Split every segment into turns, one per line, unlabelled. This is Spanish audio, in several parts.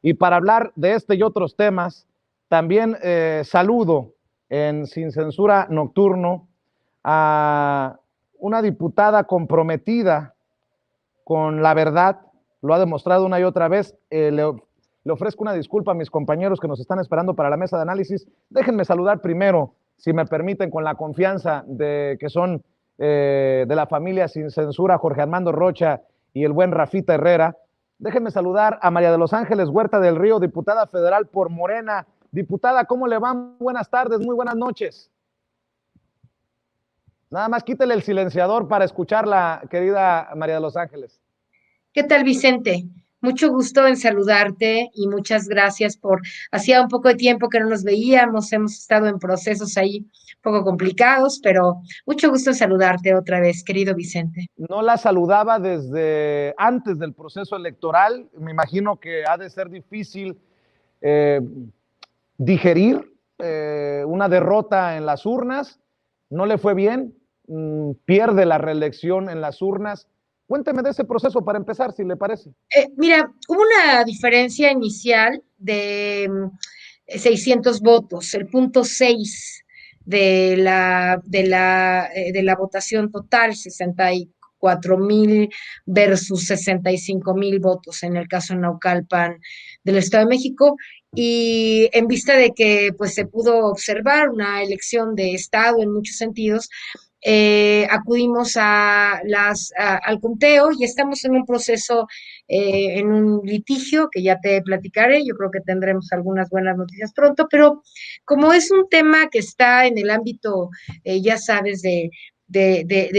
Y para hablar de este y otros temas, también saludo en Sin Censura Nocturno a una diputada comprometida con la verdad, lo ha demostrado una y otra vez. Le ofrezco una disculpa a mis compañeros que nos están esperando para la mesa de análisis. Déjenme saludar primero, si me permiten, con la confianza de que son de la familia Sin Censura, Jorge Armando Rocha y el buen Rafita Herrera. Déjenme saludar a María de los Ángeles Huerta del Río, diputada federal por Morena. Diputada, ¿cómo le van? Buenas tardes, muy buenas noches. Nada más quítele el silenciador para escucharla, querida María de los Ángeles.
¿Qué tal, Vicente? Mucho gusto en saludarte y muchas gracias por, hacía un poco de tiempo que no nos veíamos, hemos estado en procesos ahí un poco complicados, pero mucho gusto en saludarte otra vez, querido Vicente.
No la saludaba desde antes del proceso electoral. Me imagino que ha de ser difícil eh, digerir una derrota en las urnas. No le fue bien, pierde la reelección en las urnas. Cuénteme de ese proceso para empezar, si le parece.
Mira, hubo una diferencia inicial de 600 votos, el punto 6 de la votación total, 64,000 versus 65,000 votos en el caso de Naucalpan del Estado de México. Y en vista de que pues se pudo observar una elección de Estado en muchos sentidos, acudimos al conteo y estamos en un proceso, en un litigio que ya te platicaré. Yo creo que tendremos algunas buenas noticias pronto, pero como es un tema que está en el ámbito, ya sabes, de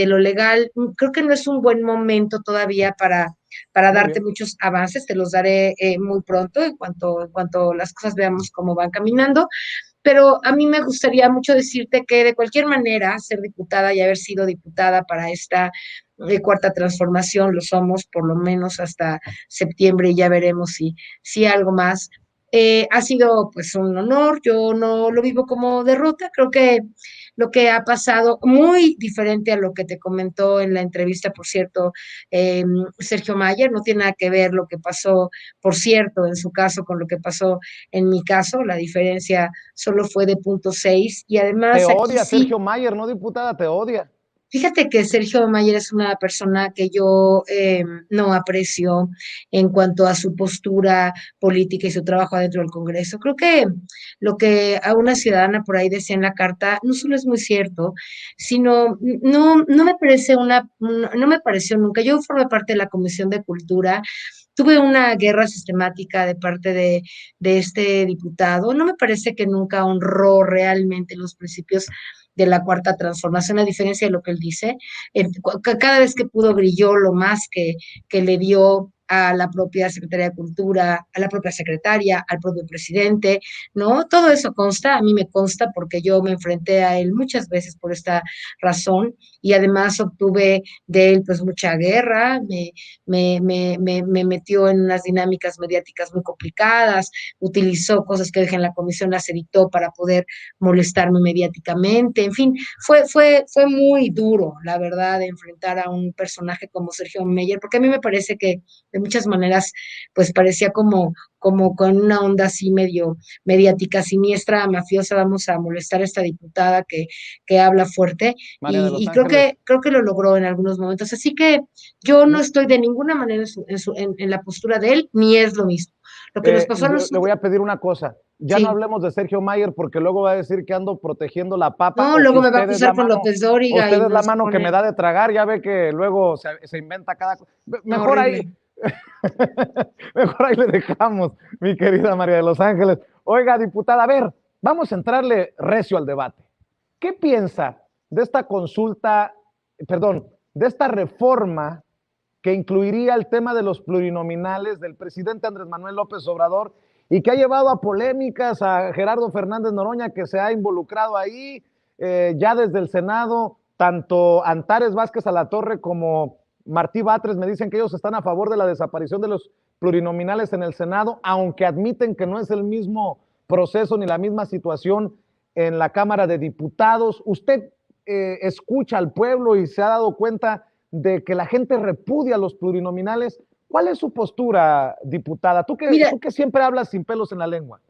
lo legal, creo que no es un buen momento todavía para
Muy
darte
bien.
muchos avances. Te los daré muy pronto en cuanto las cosas veamos cómo van caminando. Pero a mí me gustaría mucho decirte que de cualquier manera, ser diputada y haber sido diputada para esta cuarta transformación, lo somos por lo menos hasta septiembre y ya veremos si algo más. Ha sido pues un honor, yo no lo vivo como derrota, creo que lo que ha pasado, muy diferente a lo que te comentó en la entrevista, por cierto, eh, Sergio Mayer, no tiene nada que ver lo que pasó, por cierto, en su caso con lo que pasó en mi caso. La diferencia solo fue de punto 6 y
Te
además aquí
odia
sí.
Sergio Mayer, ¿no, diputada? Te odia.
Fíjate que Sergio Mayer es una persona que yo no aprecio en cuanto a su postura política y su trabajo adentro del Congreso. Creo que lo que a una ciudadana por ahí decía en la carta no solo es muy cierto, sino no me parece no me pareció nunca. Yo formé parte de la Comisión de Cultura. Tuve una guerra sistemática de parte de este diputado. No me parece que nunca honró realmente los principios de la cuarta transformación, a diferencia de lo que él dice. Cada vez que pudo brilló lo más que le dio a la propia Secretaría de Cultura, a la propia secretaria, al propio presidente, ¿no? Todo eso consta, a mí me consta porque yo me enfrenté a él muchas veces por esta razón y además obtuve de él pues mucha guerra, me metió en unas dinámicas mediáticas muy complicadas, utilizó cosas que dejé en la comisión, las editó para poder molestarme mediáticamente. En fin, fue muy duro, la verdad, enfrentar a un personaje como Sergio Meyer, porque a mí me parece que de muchas maneras, pues parecía como con una onda así medio mediática, siniestra, mafiosa. Vamos a molestar a esta diputada que habla fuerte,
María de los
y creo
Ángeles.
que lo logró en algunos momentos. Así que yo no
No,
estoy de ninguna manera en la postura de él, ni es lo mismo. Lo que nos pasó a
yo le voy
nosotros,
a pedir una cosa. Ya no
sí.
hablemos de Sergio Mayer porque luego va a decir que ando protegiendo la papa
No,
o que
luego me va a
usted es la
acusar con
mano,
López Dóriga y
usted es la
nos
mano que me
pone
da de tragar. Ya ve que luego se inventa cada cosa.
no,
Mejor ahí,
horrible.
mejor ahí le dejamos, mi querida María de los Ángeles. Oiga, diputada, a ver, vamos a entrarle recio al debate. ¿Qué piensa de esta consulta, perdón, de esta reforma que incluiría el tema de los plurinominales del presidente Andrés Manuel López Obrador y que ha llevado a polémicas a Gerardo Fernández Noroña, que se ha involucrado ahí ya desde el Senado? Tanto Antares Vázquez Alatorre como Martí Batres me dicen que ellos están a favor de la desaparición de los plurinominales en el Senado, aunque admiten que no es el mismo proceso ni la misma situación en la Cámara de Diputados. ¿Usted escucha al pueblo y se ha dado cuenta de que la gente repudia los plurinominales? ¿Cuál es su postura, diputada?
Mira,
Tú que siempre hablas sin pelos en la lengua.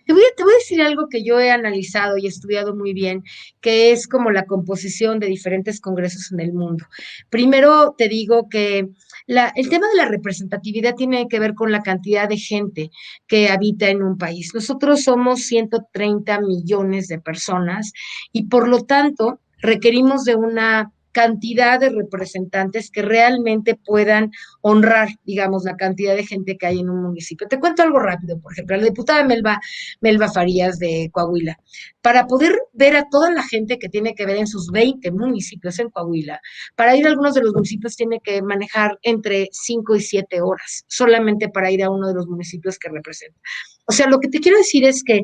te voy a decir algo que yo he analizado y estudiado muy bien, que es como la composición de diferentes congresos en el mundo. Primero te digo que el tema de la representatividad tiene que ver con la cantidad de gente que habita en un país. Nosotros somos 130 millones de personas y por lo tanto requerimos de una cantidad de representantes que realmente puedan honrar, digamos, la cantidad de gente que hay en un municipio. Te cuento algo rápido, por ejemplo, la diputada Melba Farías de Coahuila, para poder ver a toda la gente que tiene que ver en sus 20 municipios en Coahuila. Para ir a algunos de los municipios tiene que manejar entre 5 y 7 horas, solamente para ir a uno de los municipios que representa. O sea, lo que te quiero decir es que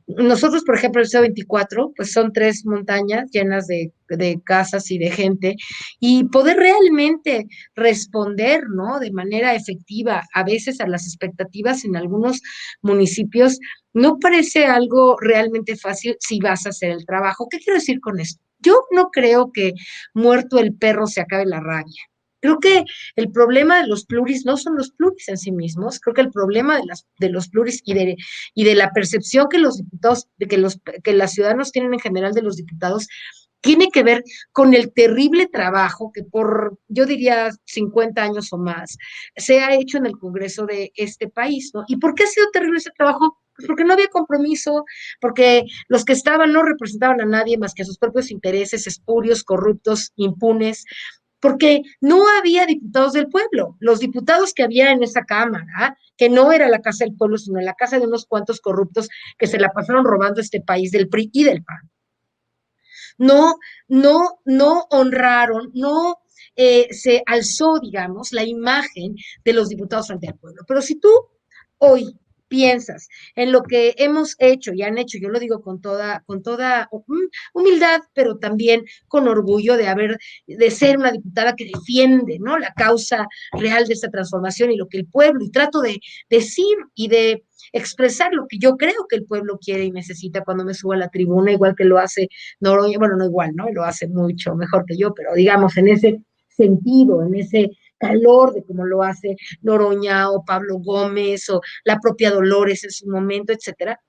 nosotros, por ejemplo, el CO24, pues son 3 montañas llenas de casas y de gente, y poder realmente responder, ¿no? De manera efectiva, a veces a las expectativas en algunos municipios, no parece algo realmente fácil si vas a hacer el trabajo. ¿Qué quiero decir con esto? Yo no creo que muerto el perro se acabe la rabia. Creo que el problema de los pluris no son los pluris en sí mismos, creo que el problema de los pluris y de la percepción que los diputados, que los ciudadanos tienen en general de los diputados, tiene que ver con el terrible trabajo que por, yo diría, 50 años o más, se ha hecho en el Congreso de este país, ¿no? ¿Y por qué ha sido terrible ese trabajo? Pues porque no había compromiso, porque los que estaban no representaban a nadie más que a sus propios intereses espurios, corruptos, impunes, porque no había diputados del pueblo. Los diputados que había en esa Cámara, que no era la casa del pueblo, sino la casa de unos cuantos corruptos que se la pasaron robando este país del PRI y del PAN, no, no honraron, no se alzó, digamos, la imagen de los diputados frente al pueblo. Pero si tú hoy piensas en lo que hemos hecho y han hecho, yo lo digo con toda humildad, pero también con orgullo de ser una diputada que defiende, ¿no? La causa real de esta transformación y lo que el pueblo, y trato de decir y de expresar lo que yo creo que el pueblo quiere y necesita cuando me subo a la tribuna, igual que lo hace Noroña, bueno, no igual, ¿no? Lo hace mucho mejor que yo, pero digamos en ese sentido, en ese calor de cómo lo hace Noroña o Pablo Gómez o la propia Dolores en su momento, etcétera.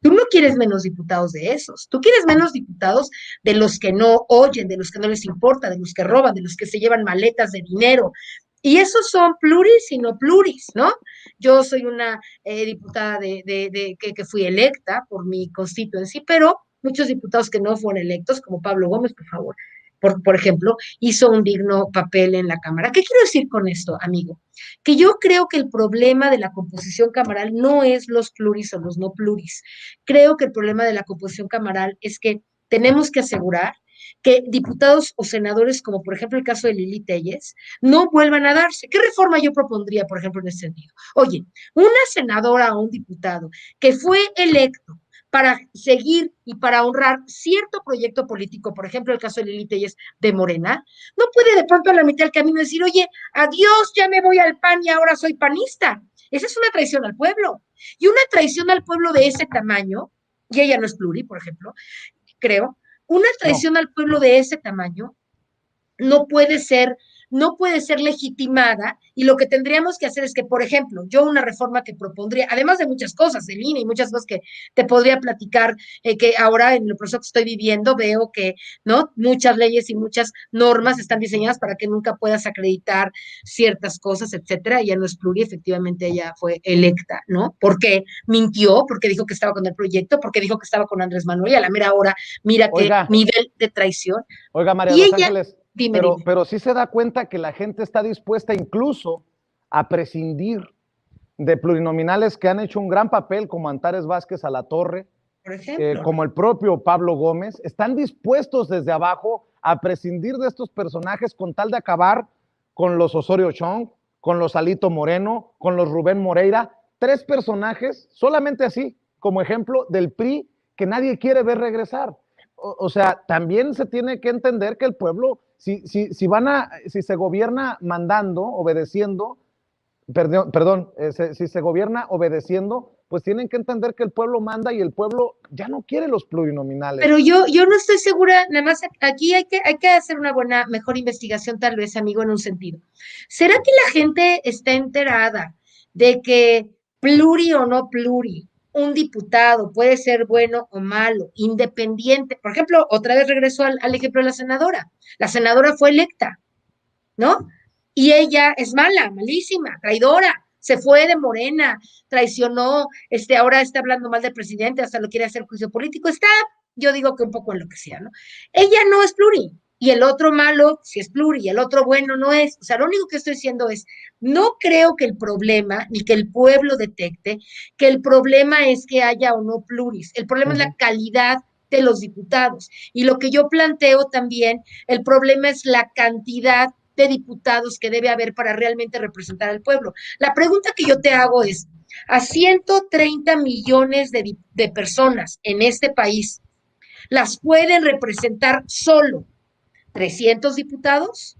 Tú no quieres menos diputados de esos, tú quieres menos diputados de los que no oyen, de los que no les importa, de los que roban, de los que se llevan maletas de dinero. Y esos son pluris y no pluris, ¿no? Yo soy una diputada que fui electa por mi constituency, pero muchos diputados que no fueron electos, como Pablo Gómez, por favor, por ejemplo, hizo un digno papel en la Cámara. ¿Qué quiero decir con esto, amigo? Que yo creo que el problema de la composición camaral no es los pluris o los no pluris. Creo que el problema de la composición camaral es que tenemos que asegurar que diputados o senadores, como por ejemplo el caso de Lili Telles, no vuelvan a darse. ¿Qué reforma yo propondría, por ejemplo, en ese sentido? Oye, una senadora o un diputado que fue electo para seguir y para honrar cierto proyecto político, por ejemplo, el caso de Lili Telles de Morena, no puede de pronto a la mitad del camino decir, oye, adiós, ya me voy al PAN y ahora soy panista. Esa es una traición al pueblo. Y una traición al pueblo de ese tamaño, y ella no es pluri, por ejemplo, creo, una
No.
traición al pueblo de ese tamaño no puede ser, no puede ser legitimada, y lo que tendríamos que hacer es que, por ejemplo, yo una reforma que propondría, además de muchas cosas, del INE y muchas cosas que te podría platicar, que ahora en el proceso que estoy viviendo veo que, ¿no? Muchas leyes y muchas normas están diseñadas para que nunca puedas acreditar ciertas cosas, etcétera. Ella no es pluri, efectivamente ella fue electa, ¿no? Porque mintió, porque dijo que estaba con el proyecto, porque dijo que estaba con Andrés Manuel, y a la mera hora, mira qué
Oiga,
nivel de traición.
oiga, María de
Y
Los
ella,
Ángeles,
dime.
pero sí se da cuenta que la gente está dispuesta incluso a prescindir de plurinominales que han hecho un gran papel, como Antares Vázquez Alatorre,
Por ejemplo, ¿no?
como el propio Pablo Gómez, están dispuestos desde abajo a prescindir de estos personajes con tal de acabar con los Osorio Chong, con los Alito Moreno, con los Rubén Moreira, 3 personajes, solamente así, como ejemplo del PRI que nadie quiere ver regresar. O sea, también se tiene que entender que el pueblo, si se gobierna mandando, obedeciendo, si se gobierna obedeciendo, pues tienen que entender que el pueblo manda y el pueblo ya no quiere los plurinominales.
Pero yo no estoy segura, nada más aquí hay que hacer una mejor investigación tal vez, amigo, en un sentido. ¿Será que la gente está enterada de que pluri o no pluri, un diputado puede ser bueno o malo, independiente? Por ejemplo, otra vez regreso al ejemplo de la senadora. La senadora fue electa, ¿no? Y ella es mala, malísima, traidora, se fue de Morena, traicionó, ahora está hablando mal del presidente, hasta lo quiere hacer juicio político, está, yo digo que un poco enloquecida, ¿no? Ella no es pluri, y el otro malo, si es pluri, y el otro bueno no es. O sea, lo único que estoy diciendo es, no creo que el problema, ni que el pueblo detecte, que el problema es que haya o no pluris, el problema es la calidad de los diputados. Y lo que yo planteo también, el problema es la cantidad de diputados que debe haber para realmente representar al pueblo. La pregunta que yo te hago es, a 130 millones de personas en este país, ¿las pueden representar solo 300 diputados?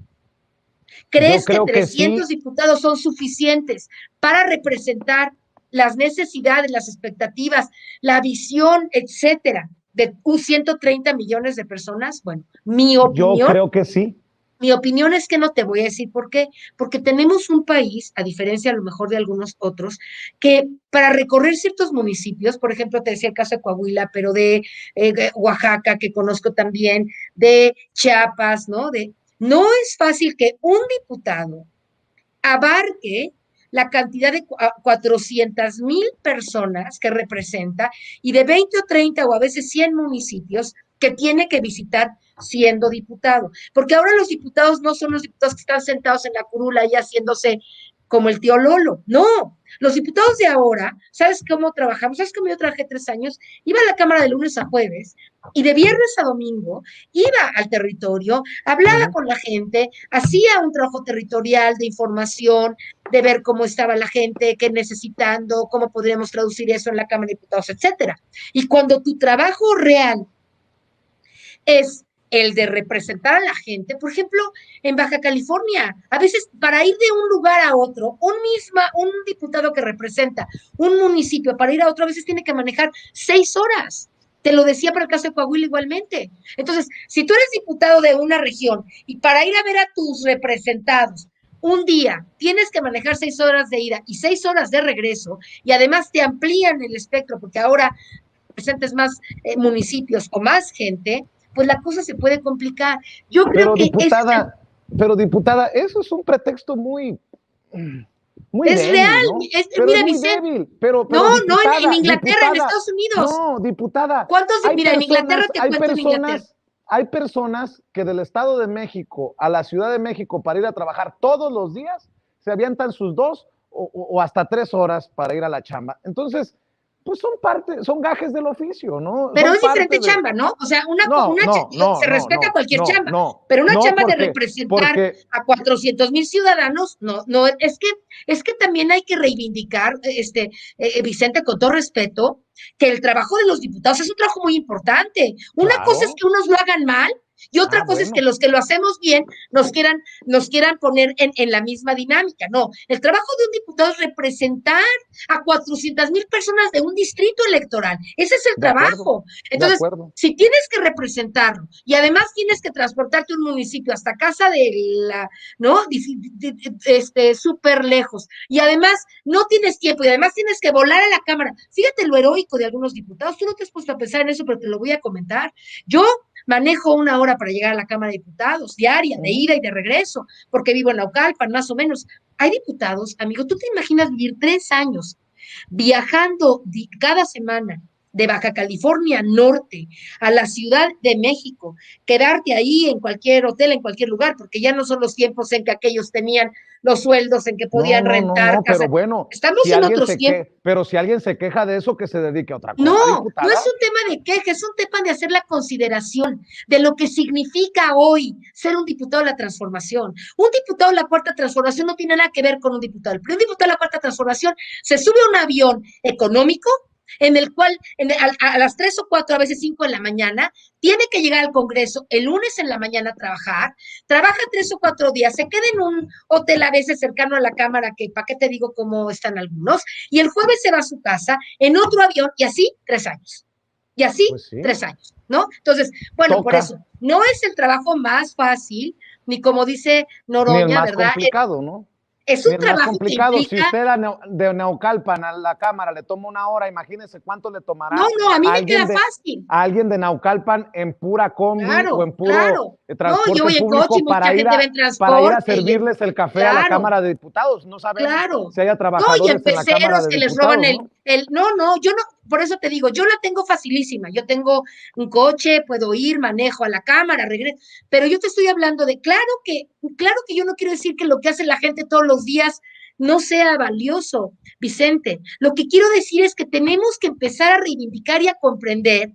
¿Crees que 300 diputados son suficientes para representar las necesidades, las expectativas, la visión, etcétera, de 130 millones de personas? Bueno, mi opinión.
Yo creo que sí.
Mi opinión es que no, te voy a decir por qué. Porque tenemos un país, a diferencia a lo mejor de algunos otros, que para recorrer ciertos municipios, por ejemplo, te decía el caso de Coahuila, pero de Oaxaca, que conozco también, de Chiapas, ¿no? No es fácil que un diputado abarque la cantidad de 400,000 personas que representa y de 20 o 30 o a veces 100 municipios que tiene que visitar siendo diputado. Porque ahora los diputados no son los diputados que están sentados en la curula y haciéndose como el tío Lolo. No, los diputados de ahora, ¿sabes cómo trabajamos? ¿Sabes cómo yo trabajé 3 años? Iba a la Cámara de lunes a jueves y de viernes a domingo iba al territorio, hablaba con la gente, hacía un trabajo territorial de información, de ver cómo estaba la gente, qué necesitando, cómo podríamos traducir eso en la Cámara de Diputados, etcétera. Y cuando tu trabajo real es el de representar a la gente, por ejemplo, en Baja California, a veces para ir de un lugar a otro, un diputado que representa un municipio para ir a otro, a veces tiene que manejar 6 horas. Te lo decía para el caso de Coahuila igualmente. Entonces, si tú eres diputado de una región y para ir a ver a tus representados, un día tienes que manejar 6 horas de ida y 6 horas de regreso, y además te amplían el espectro porque ahora presentes más municipios o más gente, pues la cosa se puede complicar. Yo creo que
diputada, eso es un pretexto muy
es
débil,
real,
¿no?
mira,
es muy
Vicente.
débil, pero
no,
diputada,
en Inglaterra,
diputada,
en Estados Unidos.
No, diputada.
Mira, en Inglaterra te cuento en Inglaterra.
Hay personas que del Estado de México a la Ciudad de México para ir a trabajar todos los días se avientan sus 2 o hasta 3 horas para ir a la chamba. Entonces, pues son gajes del oficio, ¿no?
Pero es diferente chamba, ¿no? O sea, se respeta cualquier chamba, pero una chamba de representar a 400,000 ciudadanos, no, es que también hay que reivindicar, Vicente, con todo respeto, que el trabajo de los diputados es un trabajo muy importante. Una cosa es que unos lo hagan mal, y otra cosa es que los que lo hacemos bien nos quieran poner en la misma dinámica. No, el trabajo de un diputado es representar a 400,000 personas de un distrito electoral. Ese es el trabajo. Entonces, si tienes que representarlo y además tienes que transportarte un municipio hasta casa de ¿no? Súper lejos, y además no tienes tiempo y además tienes que volar a la Cámara. Fíjate lo heroico de algunos diputados. Tú no te has puesto a pensar en eso, pero te lo voy a comentar. Yo manejo 1 hora para llegar a la Cámara de Diputados, diaria, de ida y de regreso, porque vivo en Naucalpan, más o menos. Hay diputados, amigo, ¿tú te imaginas vivir 3 años viajando cada semana de Baja California Norte a la Ciudad de México, quedarte ahí en cualquier hotel, en cualquier lugar, porque ya no son los tiempos en que aquellos tenían los sueldos, en que podían rentar casa.
Pero bueno,
estamos en otros tiempos.
Pero si alguien se queja de eso, que se dedique a otra cosa.
No es un tema de queja, es un tema de hacer la consideración de lo que significa hoy ser un diputado de la transformación. Un diputado de la Cuarta Transformación no tiene nada que ver con un diputado del PRI. Un diputado de la Cuarta Transformación se sube a un avión económico en el cual a las 3 o 4, a veces 5 de la mañana, tiene que llegar al Congreso el lunes en la mañana a trabajar, trabaja 3 o 4 días, se queda en un hotel a veces cercano a la Cámara, que para qué te digo cómo están algunos, y el jueves se va a su casa en otro avión, y así 3 años. Y así
Pues sí,
3 años, ¿no? Entonces, bueno, por
toca,
eso, no es el trabajo más fácil, ni como dice
ni el
Noroña,
más
¿verdad?
complicado, ¿no?
Es
Ni
un
el más
trabajo que
complicado. Si
implica,
usted de Naucalpan a la Cámara le toma 1 hora, imagínese cuánto le
no,
tomará
no, a mí
a
me queda
alguien
fácil.
a alguien de Naucalpan en pura combi o
Claro,
en puro
claro. No, yo
transporte
voy en coche y
público
mucha gente va en
para ir a
transporte
servirles el café a la
claro,
Cámara de Diputados. No sabemos
claro.
si haya
No, y en
trabajadores en la Cámara
peceros
de
que les roban
Diputados, ¿no?
no, no, yo no, por eso te digo, yo la tengo facilísima. Yo tengo un coche, puedo ir, manejo a la cámara, regreso, pero yo te estoy hablando de, claro que yo no quiero decir que lo que hace la gente todos los días no sea valioso, Vicente. Lo que quiero decir es que tenemos que empezar a reivindicar y a comprender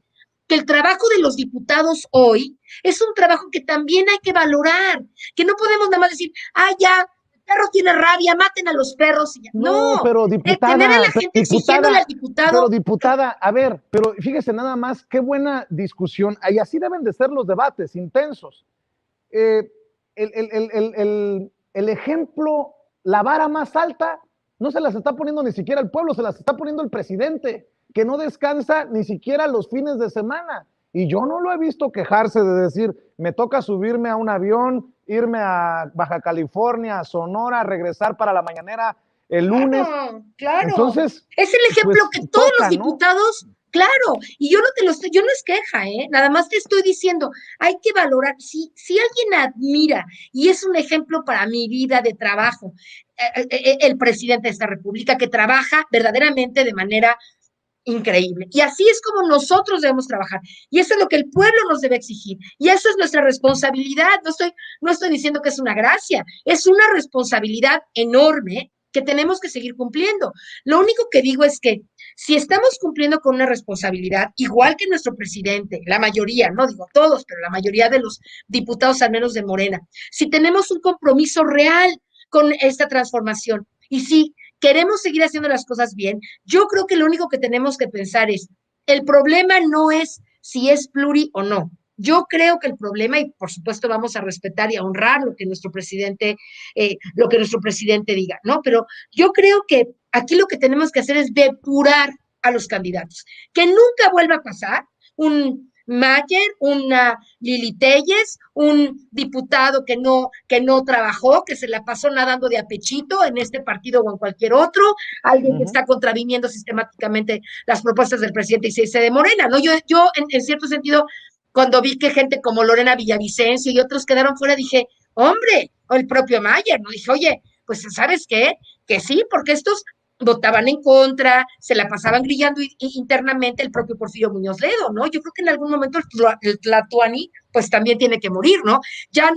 que el trabajo de los diputados hoy es un trabajo que también hay que valorar, que no podemos nada más decir, ya, el perro tiene rabia, maten a los perros. Y ya.
No,
No, tener a la gente exigiéndole al
pero
diputado.
diputada, a ver, pero fíjese nada más, qué buena discusión, y así deben de ser los debates, intensos. Eh, el ejemplo, la vara más alta, no se las está poniendo ni siquiera el pueblo, se las está poniendo el presidente, que no descansa ni siquiera los fines de semana. Y yo no lo he visto quejarse de decir, me toca subirme a un avión, irme a Baja California, a Sonora, regresar para la mañanera el lunes.
Claro, claro.
Entonces,
Es el ejemplo
pues
que todos los
toca, ¿no?
diputados, claro, y yo no te lo estoy, yo no es queja, nada más te estoy diciendo, hay que valorar, si alguien admira, y es un ejemplo para mi vida de trabajo, el presidente de esta república que trabaja verdaderamente de manera increíble. Y así es como nosotros debemos trabajar. Y eso es lo que el pueblo nos debe exigir. Y eso es nuestra responsabilidad. No estoy diciendo que es una gracia, es una responsabilidad enorme que tenemos que seguir cumpliendo. Lo único que digo es que si estamos cumpliendo con una responsabilidad, igual que nuestro presidente, la mayoría, no digo todos, pero la mayoría de los diputados, al menos de Morena, si tenemos un compromiso real con esta transformación y si queremos seguir haciendo las cosas bien, yo creo que lo único que tenemos que pensar es, el problema no es si es pluri o no. Yo creo que el problema, y por supuesto vamos a respetar y a honrar lo que nuestro presidente diga, ¿no? Pero yo creo que aquí lo que tenemos que hacer es depurar a los candidatos. Que nunca vuelva a pasar un Mayer, una Lili Telles, un diputado que no trabajó, que se la pasó nadando de apechito en este partido o en cualquier otro, alguien que está contraviniendo sistemáticamente las propuestas del presidente y se dice de Morena, ¿no? Yo en cierto sentido, cuando vi que gente como Lorena Villavicencio y otros quedaron fuera, dije, hombre, o el propio Mayer, ¿no? Dije, oye, pues ¿sabes qué? Que sí, porque estos votaban en contra, se la pasaban grillando internamente el propio Porfirio Muñoz Ledo, ¿no? Yo creo que en algún momento el Tlatuani pues también tiene que morir, ¿no? Ya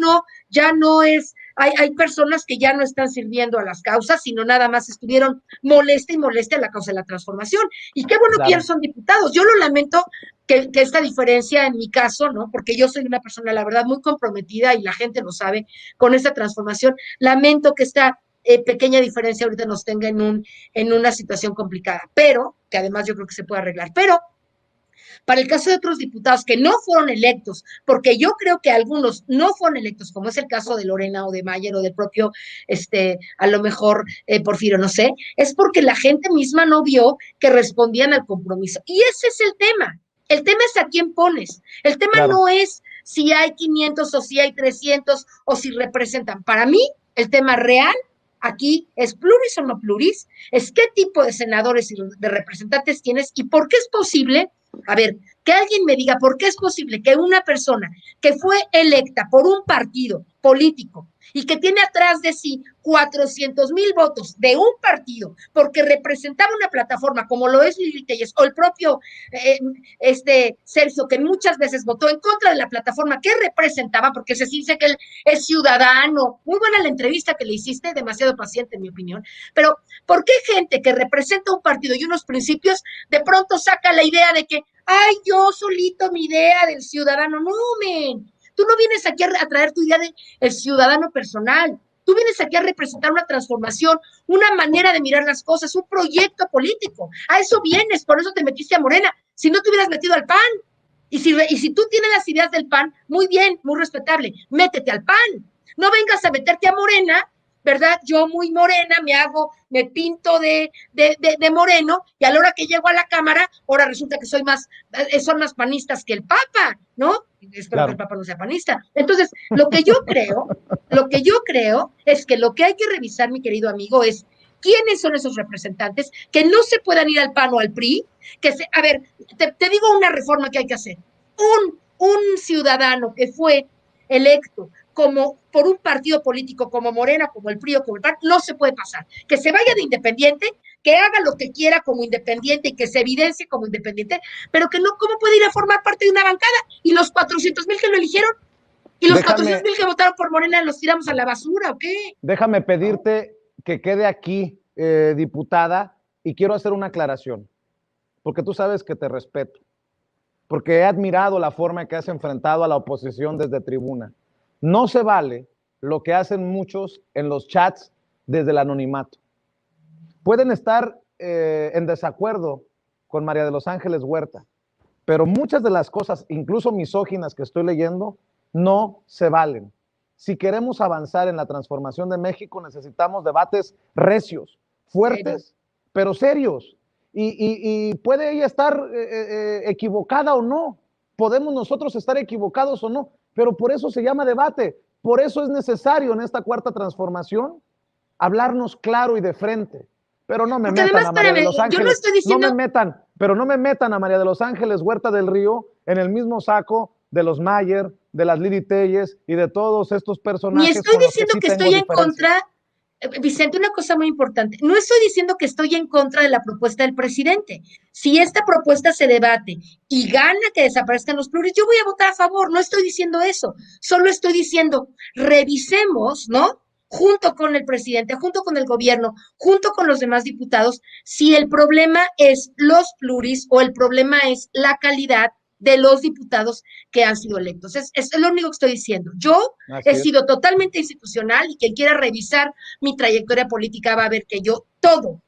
no es, hay personas que ya no están sirviendo a las causas, sino nada más estuvieron molesta y molesta a la causa de la transformación. Y qué bueno que ya
Claro.
son diputados. Yo lo lamento que esta diferencia en mi caso, ¿no? Porque yo soy una persona, la verdad, muy comprometida y la gente lo sabe con esta transformación. Lamento que esta pequeña diferencia ahorita nos tenga en una situación complicada, pero que además yo creo que se puede arreglar. Pero para el caso de otros diputados que no fueron electos, porque yo creo que algunos no fueron electos, como es el caso de Lorena o de Mayer o del propio, a lo mejor Porfirio, no sé, es porque la gente misma no vio que respondían al compromiso. Y ese es el tema. El tema es a quién pones. El tema
Claro.
no es si hay 500 o si hay 300 o si representan. Para mí, el tema real aquí es pluris o no pluris, es qué tipo de senadores y de representantes tienes y por qué es posible. A ver, que alguien me diga por qué es posible que una persona que fue electa por un partido político y que tiene atrás de sí 400,000 votos de un partido porque representaba una plataforma como lo es Lili Telles o el propio Sergio, que muchas veces votó en contra de la plataforma que representaba, porque se dice que él es ciudadano. Muy buena la entrevista que le hiciste, demasiado paciente en mi opinión, pero ¿por qué gente que representa un partido y unos principios de pronto saca la idea de que yo solito mi idea del ciudadano? No, men, tú no vienes aquí a traer tu idea del ciudadano personal. Tú vienes aquí a representar una transformación, una manera de mirar las cosas, un proyecto político. A eso vienes, por eso te metiste a Morena. Si no te hubieras metido al PAN, y si tú tienes las ideas del PAN, muy bien, muy respetable, métete al PAN. No vengas a meterte a Morena, ¿verdad? Yo muy morena, me pinto de moreno, y a la hora que llego a la Cámara, ahora resulta que son más panistas que el Papa, ¿no? Espero que el Papa no sea panista. Entonces, lo que yo creo es que lo que hay que revisar, mi querido amigo, es quiénes son esos representantes que no se puedan ir al PAN o al PRI, a ver, te digo una reforma que hay que hacer. Un ciudadano que fue electo como por un partido político como Morena, como el PRI o como el PAN, no se puede pasar. Que se vaya de independiente, que haga lo que quiera como independiente y que se evidencie como independiente, pero que no, ¿cómo puede ir a formar parte de una bancada? Y los 400,000 que lo eligieron, y los 400,000 que votaron por Morena, ¿los tiramos a la basura o qué?
Déjame pedirte que quede aquí, diputada, y quiero hacer una aclaración, porque tú sabes que te respeto, porque he admirado la forma en que has enfrentado a la oposición desde tribuna. No se vale lo que hacen muchos en los chats desde el anonimato. Pueden estar en desacuerdo con María de los Ángeles Huerta, pero muchas de las cosas, incluso misóginas que estoy leyendo, no se valen. Si queremos avanzar en la transformación de México, necesitamos debates recios, fuertes, pero serios. Y puede ella estar equivocada o no. Podemos nosotros estar equivocados o no, pero por eso se llama debate. Por eso es necesario en esta cuarta transformación hablarnos claro y de frente. Pero no me
Porque
metan
además,
a María de los Ángeles.
Yo no estoy diciendo...
no me metan a María de los Ángeles Huerta del Río en el mismo saco de los Mayer, de las Lili Telles y de todos estos personajes.
Ni estoy diciendo que estoy en contra, Vicente, una cosa muy importante, no estoy diciendo que estoy en contra de la propuesta del presidente. Si esta propuesta se debate y gana que desaparezcan los pluris, yo voy a votar a favor, no estoy diciendo eso, solo estoy diciendo, revisemos, ¿no? Junto con el presidente, junto con el gobierno, junto con los demás diputados, si el problema es los pluris o el problema es la calidad de los diputados que han sido electos. Es lo único que estoy diciendo. Yo he sido totalmente institucional, y quien quiera revisar mi trayectoria política va a ver que yo todo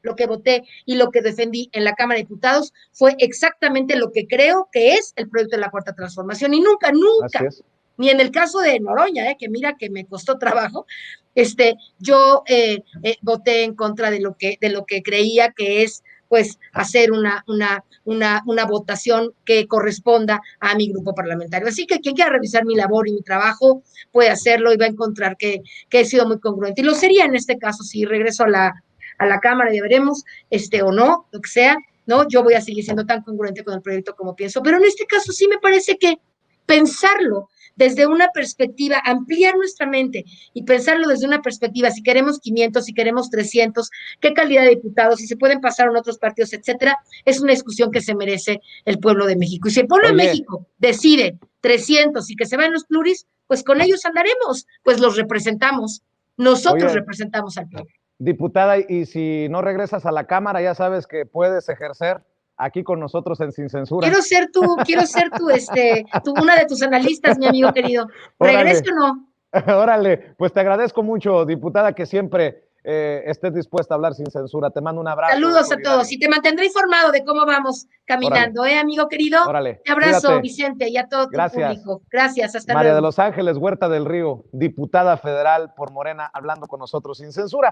lo que voté y lo que defendí en la Cámara de Diputados fue exactamente lo que creo que es el proyecto de la Cuarta Transformación, y nunca, ni en el caso de Noroña, que mira que me costó trabajo, yo voté en contra de lo que creía que es, pues, hacer una votación que corresponda a mi grupo parlamentario. Así que quien quiera revisar mi labor y mi trabajo puede hacerlo y va a encontrar que he sido muy congruente. Y lo sería en este caso si regreso a la Cámara, ya veremos, o no, lo que sea, ¿no? Yo voy a seguir siendo tan congruente con el proyecto como pienso. Pero en este caso sí me parece que pensarlo desde una perspectiva, ampliar nuestra mente y pensarlo desde una perspectiva, si queremos 500, si queremos 300, qué calidad de diputados, si se pueden pasar en otros partidos, etcétera, es una discusión que se merece el pueblo de México. Y si el pueblo de México decide 300 y que se van los pluris, pues con ellos andaremos, pues los representamos, nosotros representamos al pueblo.
Diputada, y si no regresas a la Cámara, ya sabes que puedes ejercer aquí con nosotros en Sin Censura.
Quiero ser una de tus analistas, mi amigo querido. ¿Regreso o no?
Órale, pues te agradezco mucho, diputada, que siempre estés dispuesta a hablar sin censura. Te mando un abrazo.
Saludos a todos y te mantendré informado de cómo vamos caminando, amigo querido.
Órale.
Te abrazo,
Cuídate.
Vicente, y a todo tu público. Gracias, hasta
María
luego.
de los Ángeles Huerta del Río, diputada federal por Morena, hablando con nosotros sin censura.